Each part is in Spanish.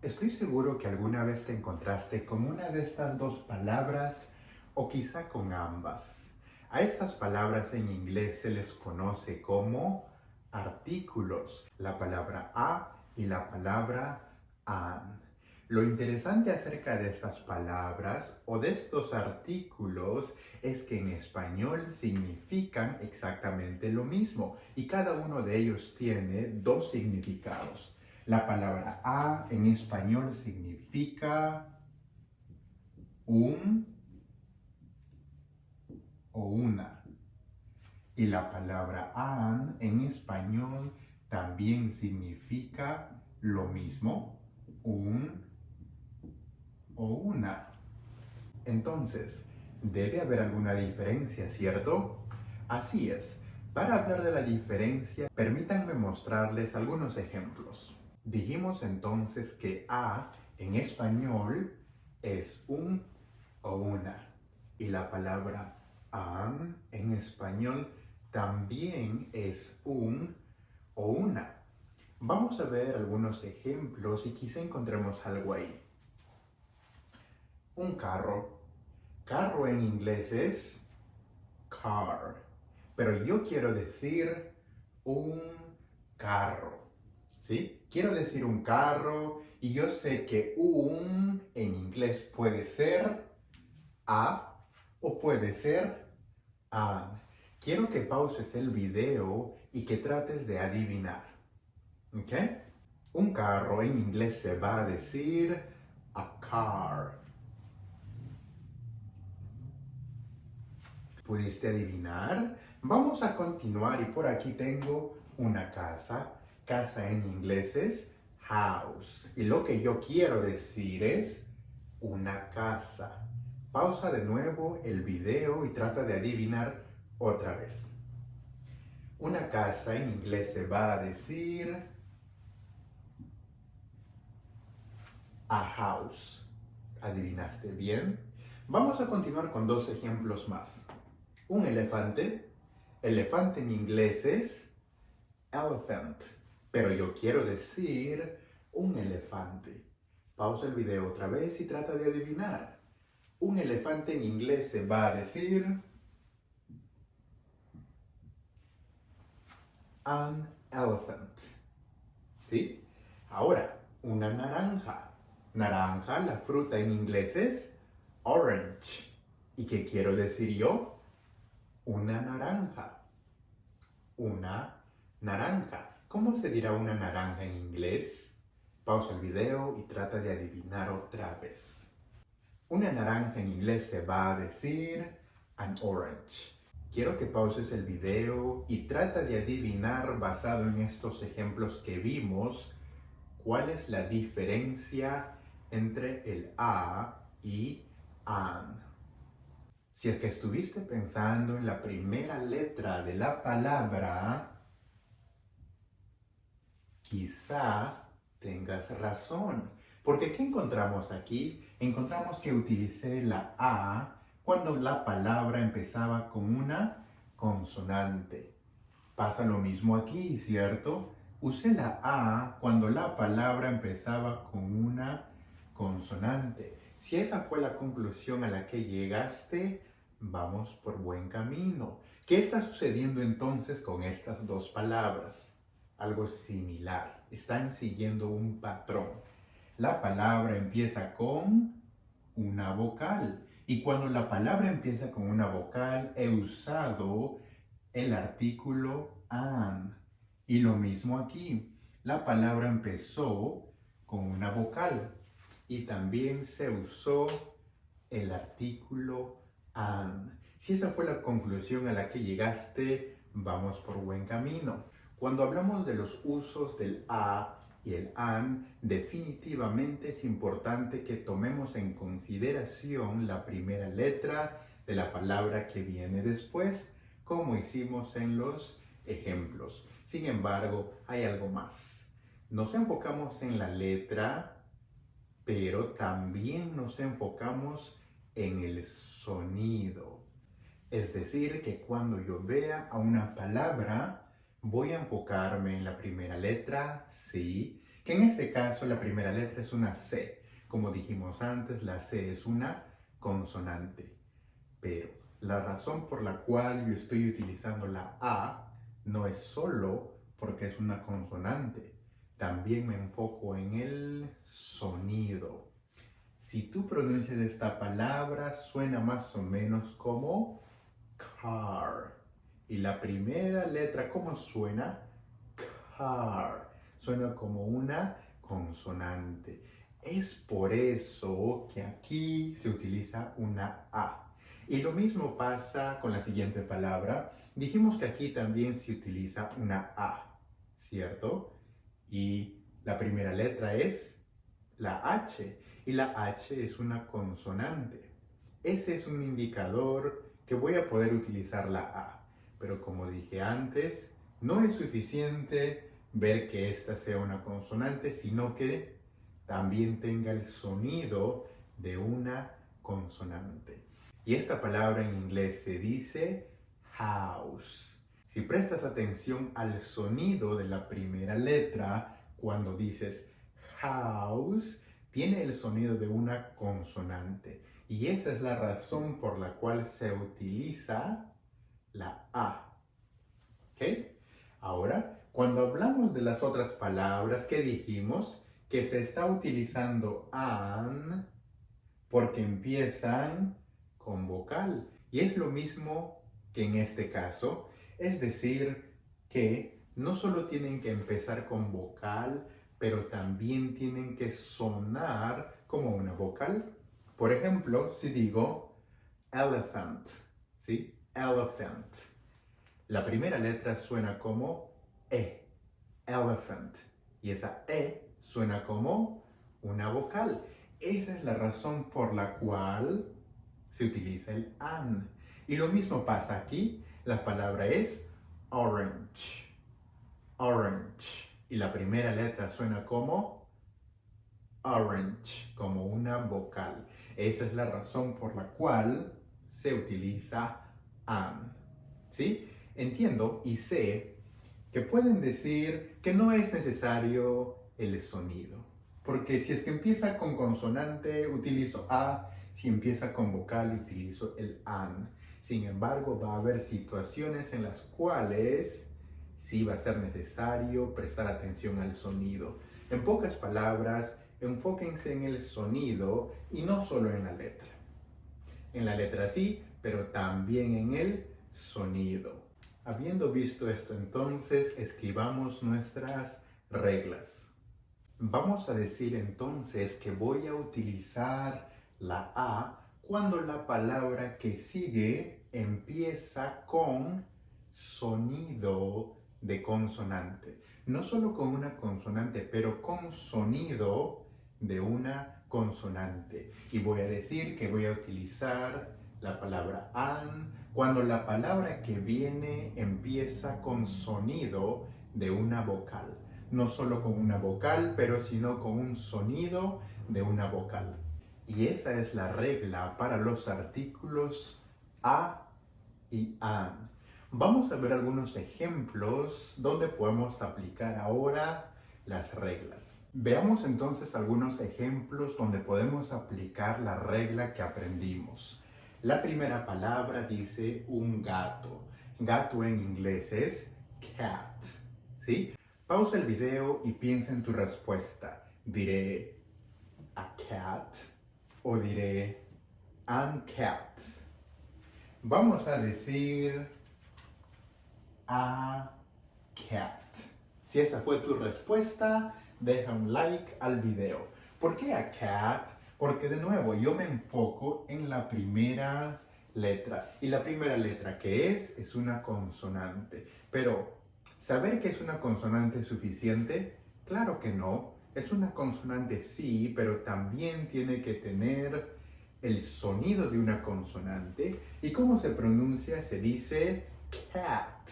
Estoy seguro que alguna vez te encontraste con una de estas dos palabras o quizá con ambas. A estas palabras en inglés se les conoce como artículos, la palabra a y la palabra an. Lo interesante acerca de estas palabras o de estos artículos es que en español significan exactamente lo mismo y cada uno de ellos tiene dos significados. La palabra a en español significa un o una. Y la palabra an en español también significa lo mismo, un o una. Entonces, debe haber alguna diferencia, ¿cierto? Así es. Para hablar de la diferencia, permítanme mostrarles algunos ejemplos. Dijimos entonces que a en español es un o una. Y la palabra an en español también es un o una. Vamos a ver algunos ejemplos y quizá encontremos algo ahí. Un carro. Carro en inglés es car. Pero yo quiero decir un carro. ¿Sí? Quiero decir un carro y yo sé que un en inglés puede ser a o puede ser an. Quiero que pauses el video y que trates de adivinar. ¿Ok? Un carro en inglés se va a decir a car. ¿Pudiste adivinar? Vamos a continuar y por aquí tengo una casa. Casa en inglés es house. Y lo que yo quiero decir es una casa. Pausa de nuevo el video y trata de adivinar otra vez. Una casa en inglés se va a decir a house. ¿Adivinaste bien? Vamos a continuar con dos ejemplos más. Un elefante. Elefante en inglés es elephant. Pero yo quiero decir un elefante. Pausa el video otra vez y trata de adivinar. Un elefante en inglés se va a decir an elephant. ¿Sí? Ahora, una naranja. Naranja, la fruta en inglés es orange. ¿Y qué quiero decir yo? Una naranja. Una naranja. ¿Cómo se dirá una naranja en inglés? Pausa el video y trata de adivinar otra vez. Una naranja en inglés se va a decir an orange. Quiero que pauses el video y trata de adivinar, basado en estos ejemplos que vimos, cuál es la diferencia entre el a y an. Si es que estuviste pensando en la primera letra de la palabra, quizá tengas razón. Porque ¿qué encontramos aquí? Encontramos que utilicé la A cuando la palabra empezaba con una consonante. Pasa lo mismo aquí, ¿cierto? Usé la A cuando la palabra empezaba con una consonante. Si esa fue la conclusión a la que llegaste, vamos por buen camino. ¿Qué está sucediendo entonces con estas dos palabras? Algo similar. Están siguiendo un patrón. La palabra empieza con una vocal. Y cuando la palabra empieza con una vocal, he usado el artículo an. Y lo mismo aquí. La palabra empezó con una vocal. Y también se usó el artículo an. Si esa fue la conclusión a la que llegaste, vamos por buen camino. Cuando hablamos de los usos del a y el an, definitivamente es importante que tomemos en consideración la primera letra de la palabra que viene después, como hicimos en los ejemplos. Sin embargo, hay algo más. Nos enfocamos en la letra, pero también nos enfocamos en el sonido. Es decir, que cuando yo vea a una palabra, voy a enfocarme en la primera letra, sí, Que en este caso la primera letra es una C. Como dijimos antes, la C es una consonante. Pero la razón por la cual yo estoy utilizando la A no es solo porque es una consonante. También me enfoco en el sonido. Si tú pronuncias esta palabra, suena más o menos como car. Y la primera letra, ¿cómo suena? Car. Suena como una consonante. Es por eso que aquí se utiliza una A. Y lo mismo pasa con la siguiente palabra. Dijimos que aquí también se utiliza una A, ¿cierto? Y la primera letra es la H. Y la H es una consonante. Ese es un indicador que voy a poder utilizar la A. Pero como dije antes, no es suficiente ver que esta sea una consonante, sino que también tenga el sonido de una consonante. Y esta palabra en inglés se dice house. Si prestas atención al sonido de la primera letra, cuando dices house, tiene el sonido de una consonante. Y esa es la razón por la cual se utiliza la A. ¿Ok? Ahora, cuando hablamos de las otras palabras, ¿qué dijimos? Que se está utilizando an porque empiezan con vocal. Y es lo mismo que en este caso. Es decir, que no solo tienen que empezar con vocal, pero también tienen que sonar como una vocal. Por ejemplo, si digo elephant, ¿sí? Elephant. La primera letra suena como E, elephant. Y esa E suena como una vocal. Esa es la razón por la cual se utiliza el an. Y lo mismo pasa aquí. La palabra es orange. Orange. Y la primera letra suena como orange, como una vocal. Esa es la razón por la cual se utiliza an. ¿Sí? Entiendo y sé que pueden decir que no es necesario el sonido. Porque si es que empieza con consonante, utilizo A. Si empieza con vocal, utilizo el an. Sin embargo, va a haber situaciones en las cuales sí va a ser necesario prestar atención al sonido. En pocas palabras, enfóquense en el sonido y no solo en la letra. En la letra sí, pero también en el sonido. Habiendo visto esto, entonces, escribamos nuestras reglas. Vamos a decir entonces que voy a utilizar la A cuando la palabra que sigue empieza con sonido de consonante. No solo con una consonante, pero con sonido de una consonante. Y voy a decir que voy a utilizar la palabra an cuando la palabra que viene empieza con sonido de una vocal. No solo con una vocal, pero sino con un sonido de una vocal. Y esa es la regla para los artículos a y an. Vamos a ver algunos ejemplos donde podemos aplicar ahora las reglas. Veamos entonces algunos ejemplos donde podemos aplicar la regla que aprendimos. La primera palabra dice un gato. Gato en inglés es cat, ¿sí? Pausa el video y piensa en tu respuesta. ¿Diré a cat o diré an cat? Vamos a decir a cat. Si esa fue tu respuesta, deja un like al video. ¿Por qué a cat? Porque de nuevo yo me enfoco en la primera letra. Y la primera letra que es una consonante. Pero, ¿saber que es una consonante es suficiente? Claro que no. Es una consonante sí, pero también tiene que tener el sonido de una consonante. ¿Y cómo se pronuncia? Se dice cat.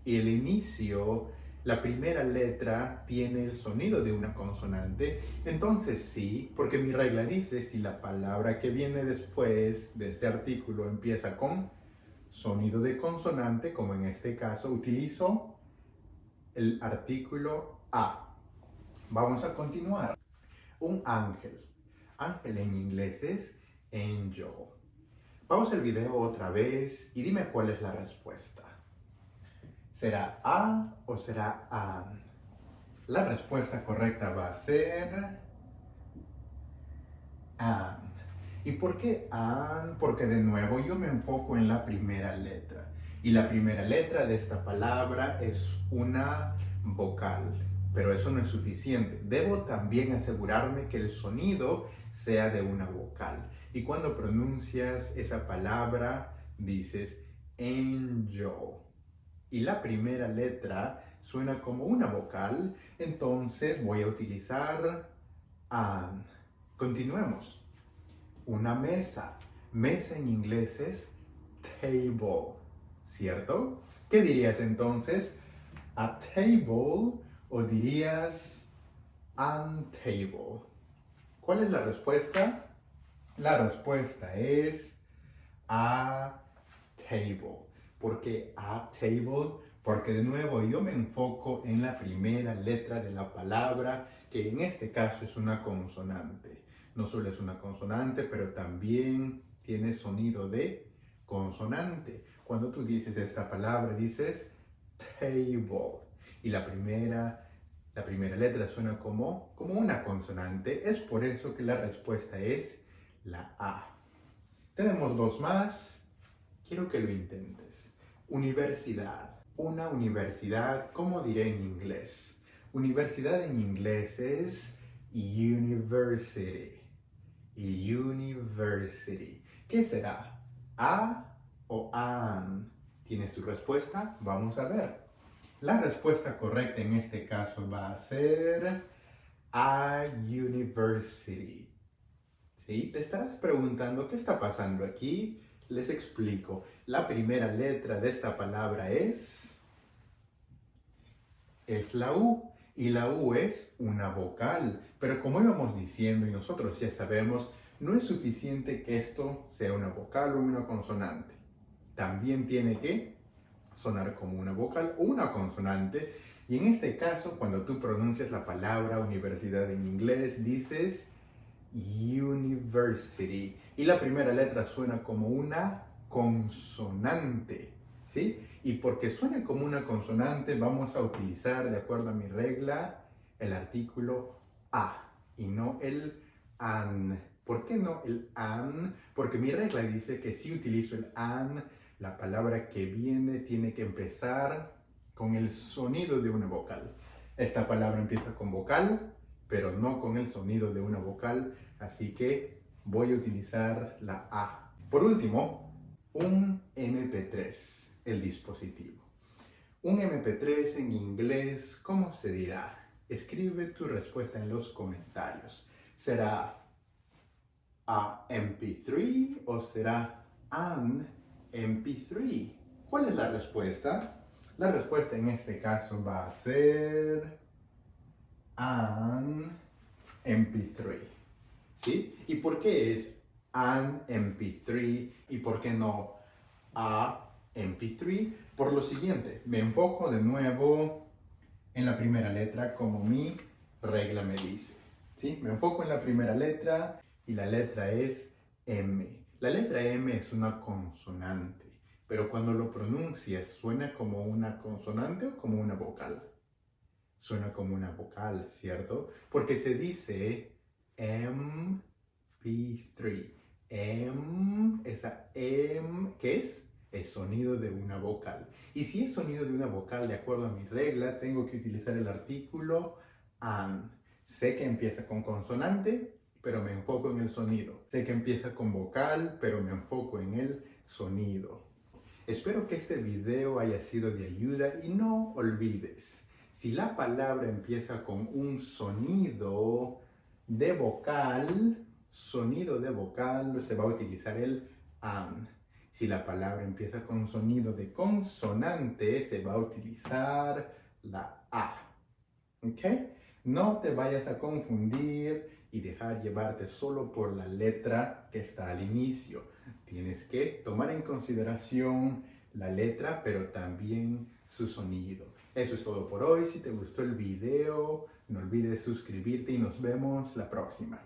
Y el inicio, la primera letra, tiene el sonido de una consonante. Entonces sí, porque mi regla dice, si la palabra que viene después de este artículo empieza con sonido de consonante, como en este caso, utilizo el artículo a. Vamos a continuar. Un ángel. Ángel en inglés es angel. Pausa el video otra vez y dime cuál es la respuesta. ¿Será A o será an? La respuesta correcta va a ser an. ¿Y por qué an? Porque de nuevo yo me enfoco en la primera letra. Y la primera letra de esta palabra es una vocal. Pero eso no es suficiente. Debo también asegurarme que el sonido sea de una vocal. Y cuando pronuncias esa palabra, dices angel. Y la primera letra suena como una vocal, entonces voy a utilizar an. Continuemos. Una mesa. Mesa en inglés es table, ¿cierto? ¿Qué dirías entonces? A table o dirías an table. ¿Cuál es la respuesta? La respuesta es a table. ¿Por qué a table? Porque de nuevo yo me enfoco en la primera letra de la palabra, que en este caso es una consonante. No solo es una consonante, pero también tiene sonido de consonante. Cuando tú dices esta palabra, dices table. Y la primera letra suena como una consonante. Es por eso que la respuesta es la A. Tenemos dos más. Quiero que lo intentes. Universidad. Una universidad, ¿cómo diré en inglés? Universidad en inglés es university. University. ¿Qué será? ¿A o an? ¿Tienes tu respuesta? Vamos a ver. La respuesta correcta en este caso va a ser a university. ¿Sí? Te estarás preguntando, ¿qué está pasando aquí? Les explico. La primera letra de esta palabra es la U. Y la U es una vocal. Pero como íbamos diciendo y nosotros ya sabemos, no es suficiente que esto sea una vocal o una consonante. También tiene que sonar como una vocal o una consonante. Y en este caso, cuando tú pronuncias la palabra universidad en inglés, dices university. Y la primera letra suena como una consonante, ¿sí? Y porque suena como una consonante, vamos a utilizar, de acuerdo a mi regla, el artículo a y no el an. ¿Por qué no el an? Porque mi regla dice que si utilizo el an, la palabra que viene tiene que empezar con el sonido de una vocal. Esta palabra empieza con vocal, pero no con el sonido de una vocal, así que voy a utilizar la A. Por último, un MP3, el dispositivo. Un MP3 en inglés, ¿cómo se dirá? Escribe tu respuesta en los comentarios. ¿Será a MP3 o será an MP3? ¿Cuál es la respuesta? La respuesta en este caso va a ser an MP3. ¿Sí? ¿Y por qué es an MP3 y por qué no a MP3? Por lo siguiente, me enfoco de nuevo en la primera letra como mi regla me dice. ¿Sí? Me enfoco en la primera letra y la letra es M. La letra M es una consonante, pero cuando lo pronuncias, ¿suena como una consonante o como una vocal? Suena como una vocal, ¿cierto? Porque se dice MP3. Esa M, ¿qué es? Es sonido de una vocal. Y si es sonido de una vocal, de acuerdo a mi regla, tengo que utilizar el artículo an. Sé que empieza con consonante, pero me enfoco en el sonido. Sé que empieza con vocal, pero me enfoco en el sonido. Espero que este video haya sido de ayuda y no olvides, si la palabra empieza con un sonido de vocal, se va a utilizar el an. Si la palabra empieza con un sonido de consonante, se va a utilizar la A. ¿Ok? No te vayas a confundir y dejar llevarte solo por la letra que está al inicio. Tienes que tomar en consideración la letra, pero también su sonido. Eso es todo por hoy. Si te gustó el video, No olvides suscribirte y nos vemos la próxima.